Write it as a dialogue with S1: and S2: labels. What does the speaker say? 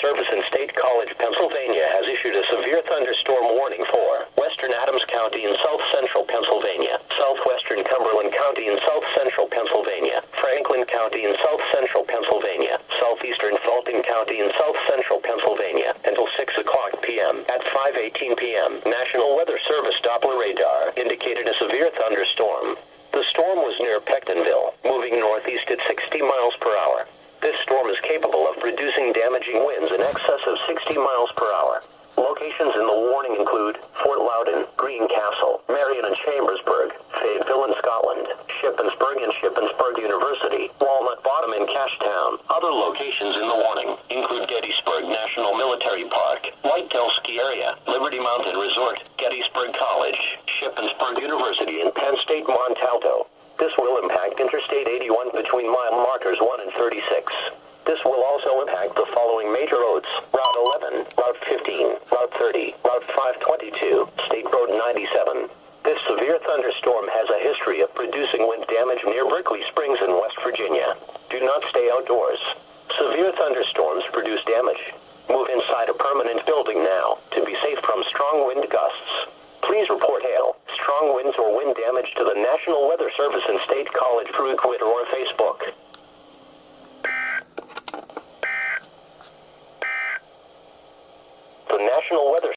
S1: Service in State College, Pennsylvania has issued a severe thunderstorm warning for western Adams County in south central Pennsylvania, southwestern Cumberland County in south central Pennsylvania, Franklin County in south central Pennsylvania, southeastern Fulton County in south central Pennsylvania until 6 o'clock p.m. At 5:18 p.m., National Weather Service Doppler radar indicated a severe thunderstorm. The storm was near Pectonville, moving northeast at 60 miles per hour. This storm is capable of producing damaging winds in excess of 60 miles per hour. Locations in the warning include Fort Loudon, Greencastle, Marion and Chambersburg, Fayetteville in Scotland, Shippensburg and Shippensburg University, Walnut Bottom and Cashtown. Other locations in the warning include Gettysburg National Military Park, Whitetail Ski Area, Liberty Mountain Resort, Gettysburg College, Shippensburg University and Penn State Montalto. This will impact Interstate 81 between mile markers 1 and 36. This will also impact the following major roads: Route 11, Route 15, Route 30, Route 522, State Road 97. This severe thunderstorm has a history of producing wind damage near Berkeley Springs in West Virginia. Do not stay outdoors. Severe thunderstorms produce damage. Move inside a permanent building now to be safe from strong wind gusts. Please report hail, strong winds or wind damage to the National Weather Service and State College through Twitter or Facebook.